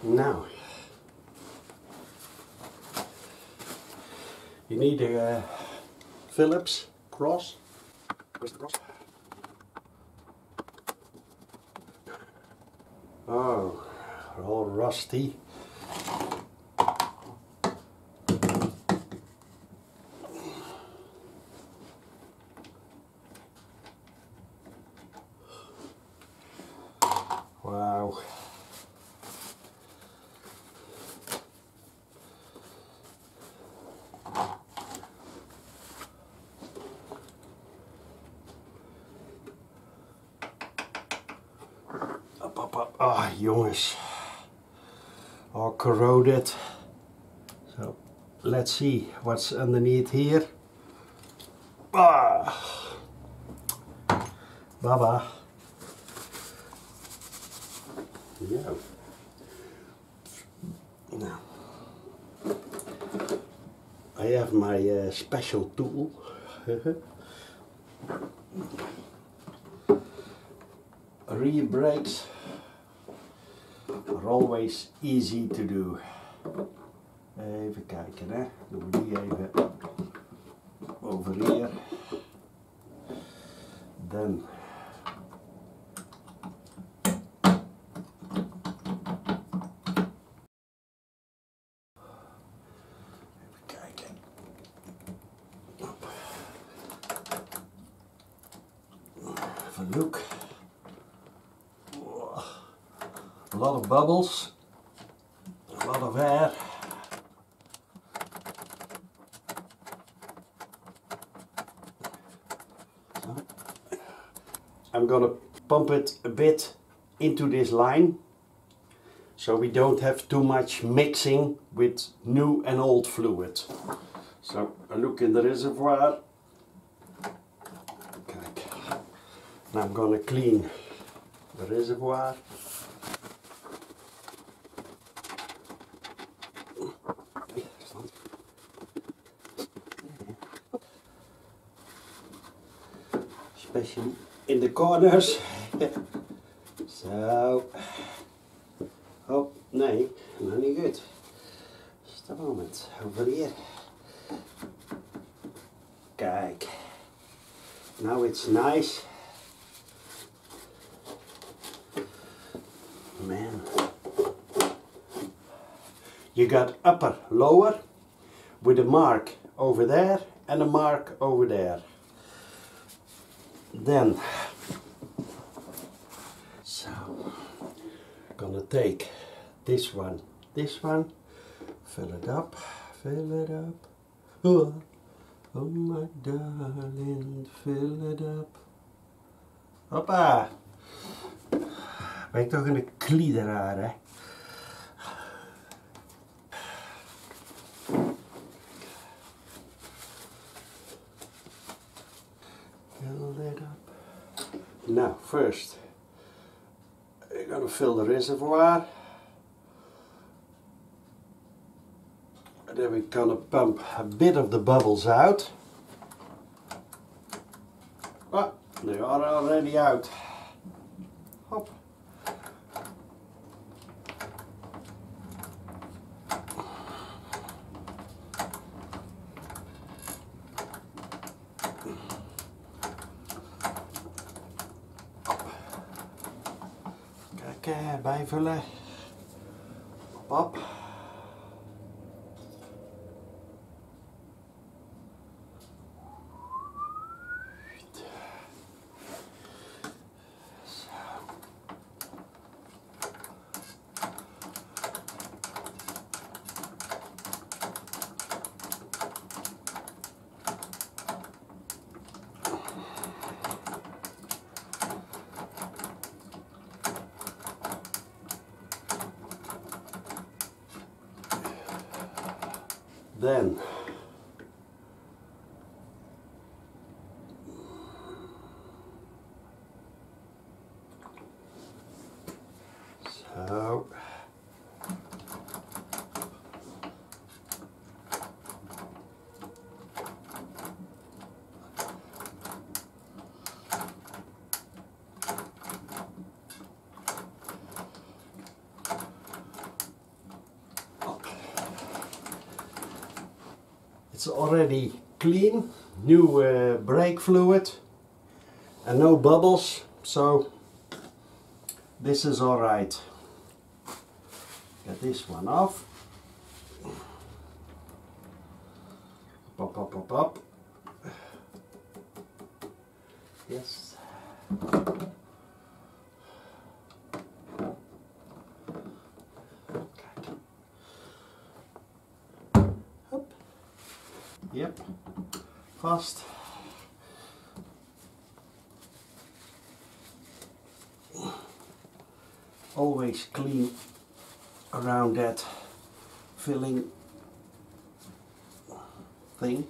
Now, you need a Phillips cross. Where's the cross? Oh, they're all rusty. Wow. Up. Ah, jongens. All corroded. So, let's see what's underneath here. Ah. Baba. Yeah. Now, I have my special tool. Rear brakes are always easy to do. Even kijken, hè. Doen we die even over hier. Dan even kijken. Have a look. A lot of bubbles, a lot of air. I'm gonna pump it a bit into this line so we don't have too much mixing with new and old fluid. So I look in the reservoir. Kijk. Now I'm gonna clean the reservoir. Especially in the corners. Zo. Oh, nee, nog niet goed. Just a moment. Over hier. Kijk. Now it's nice. Man. You got upper, lower, with a mark over there and a mark over there. Then, so, gonna take this one, fill it up. Oh, oh my darling, fill it up. Hoppa! Ben ik toch een kliederaar, hè? Fill it up. Now, first, I'm gonna fill the reservoir. And then we're gonna pump a bit of the bubbles out. Oh, they are already out. Hop. Kijk, bijvullen. Hop. Then so It's already clean, new brake fluid and no bubbles, so this is alright. Get this one off. Pop, pop, pop, pop. Yes. Up. Yep. Fast. Always clean around that filling thing.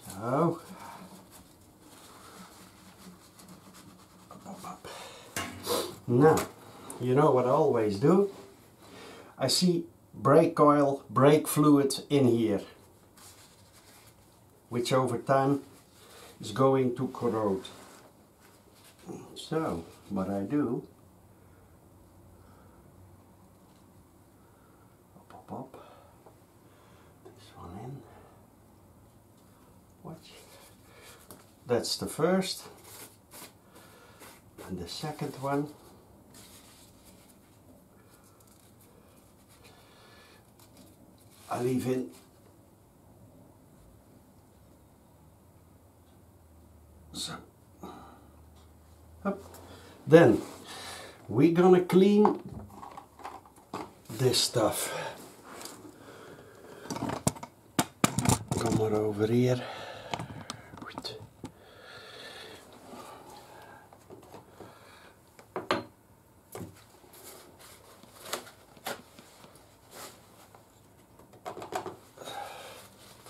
So, up. Now, you know what I always do? I see brake oil, brake fluid in here, which over time is going to corrode. So, what I do, pop, this one in. Watch. That's the first, and the second one. I leave in so. Up. Then we're gonna clean this stuff. Come maar over here.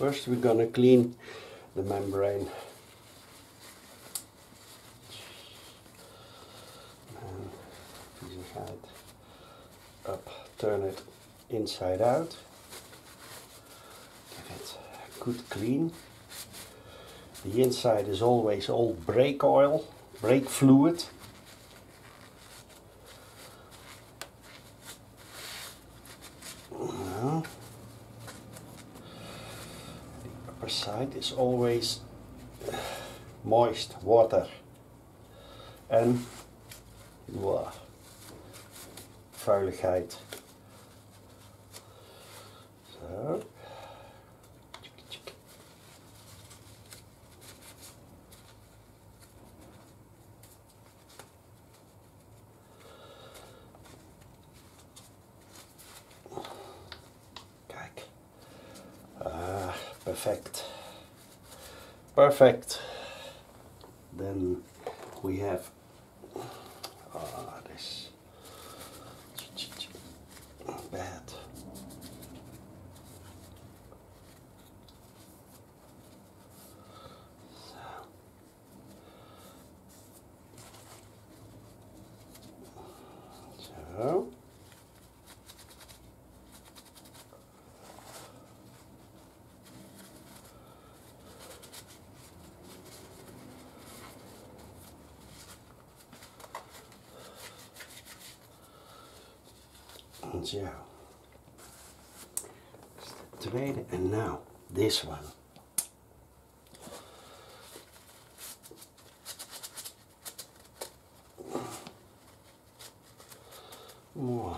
First we're gonna clean the membrane. And this side up, turn it inside out. Give it a good clean. The inside is always old brake oil, brake fluid. Now, the upper side is always moist water en vuiligheid. Zo. Kijk. Ah, perfect. Perfect. Then we have this bad. So. Zo. Dat is de tweede. En nou, this one. More.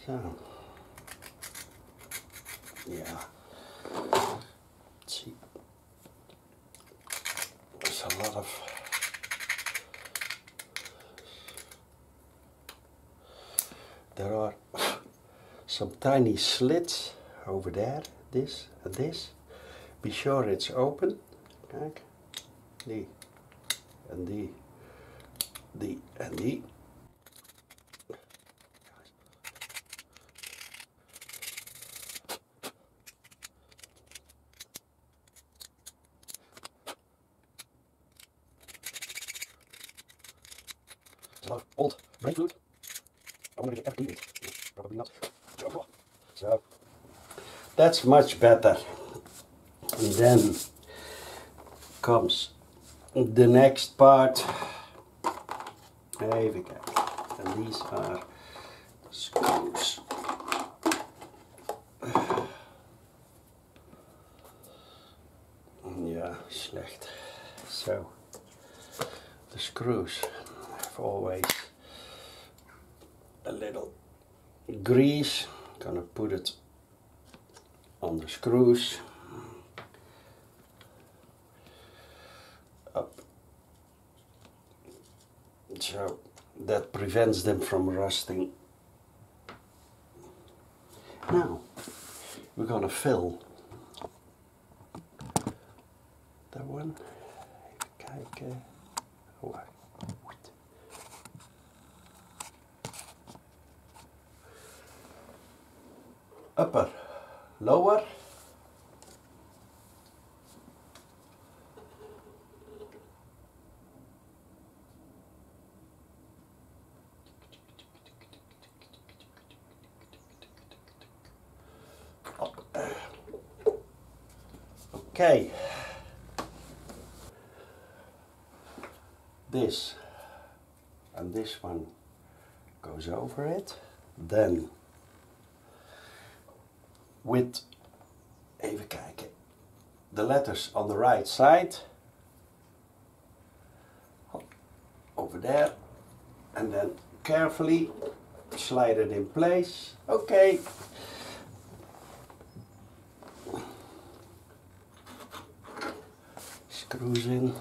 So, yeah, see, there's a lot of there are some tiny slits over there, this and this. Be sure it's open. Kijk, die en die, die en die. lot of old brake fluid. I wonder if I ever cleaned it. No, probably not. So that's much better. And then comes the next part. Even kijken. And these are screws. Ja, slecht. So the screws have always a little grease. Gonna put it on the screws. Up. So that prevents them from rusting. Now we're gonna fill that one. Even kijken. Oh, upper, lower. Okay. This and this one goes over it. Then with, even kijken, the letters on the right side, over there, and then carefully slide it in place. Okay. Screws in.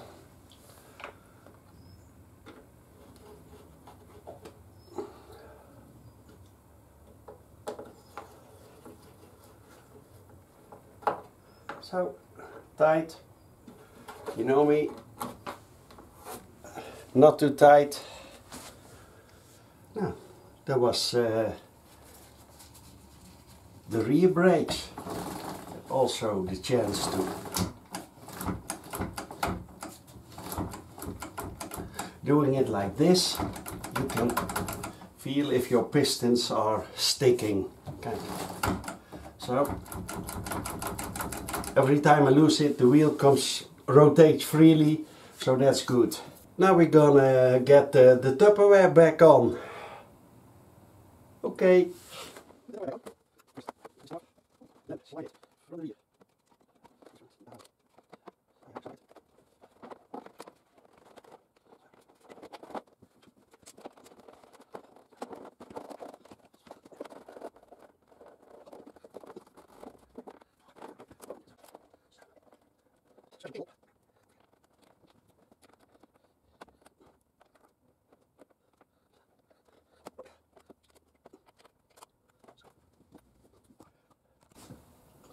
So tight, you know me, not too tight. Now, there was the rear brakes, also the chance to doing it like this. You can feel if your pistons are sticking. Okay. So every time I lose it, the wheel rotates freely, so that's good. Now we're gonna get the Tupperware back on. Okay.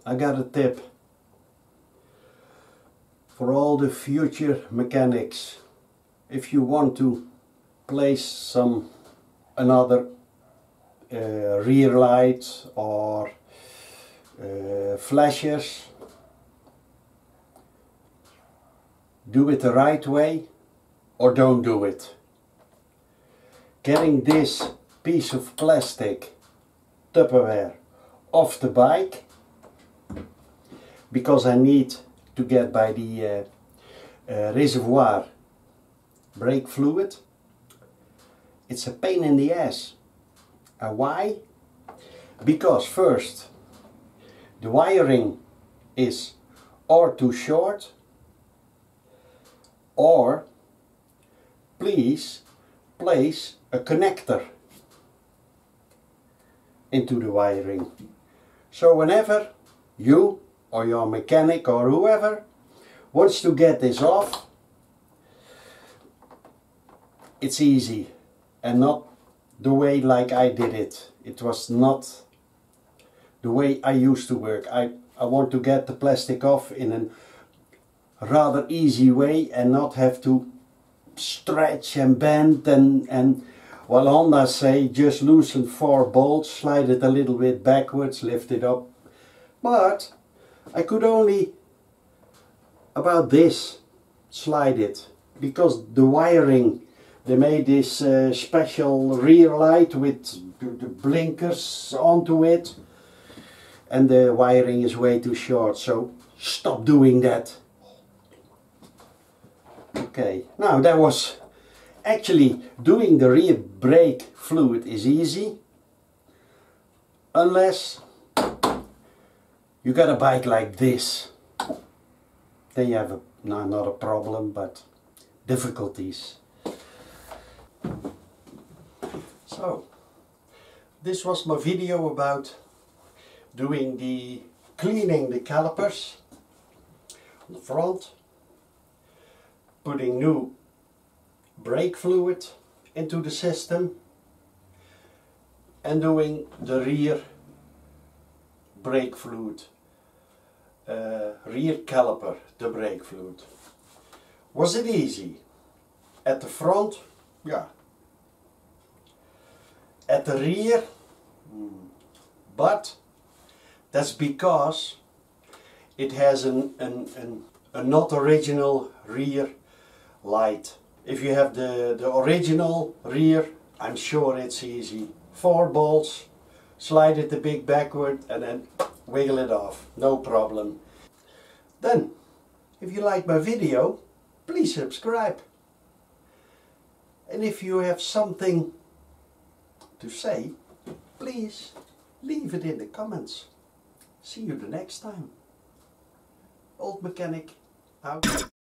I got a tip for all the future mechanics. If you want to place another rear light or flashers, do it the right way or don't do it. Getting this piece of plastic Tupperware off the bike, because I need to get by the reservoir brake fluid. It's a pain in the ass. And why? Because first, the wiring is or too short, or please place a connector into the wiring. So whenever you or your mechanic or whoever wants to get this off, it's easy, and not the way like I did it. It was not the way I used to work. I want to get the plastic off in a rather easy way and not have to stretch and bend and while Honda say just loosen 4 bolts, slide it a little bit backwards, lift it up. But I could only about this slide it, because the wiring They made this special rear light with the blinkers onto it, and the wiring is way too short, so stop doing that. Okay, now that was actually doing the rear brake fluid is easy, unless you got a bike like this. Then you have not a problem, but difficulties. So, this was my video about doing cleaning the calipers on the front, putting new brake fluid into the system, and doing the rear brake fluid, rear caliper, the brake fluid. Was it easy? At the front, yeah. At the rear, but that's because it has a not original rear light. If you have the original rear, I'm sure it's easy. 4 bolts, slide it a bit backward and then wiggle it off, no problem. Then, if you like my video, please subscribe. And if you have something to say, please leave it in the comments. See you the next time. Old Mechanic out.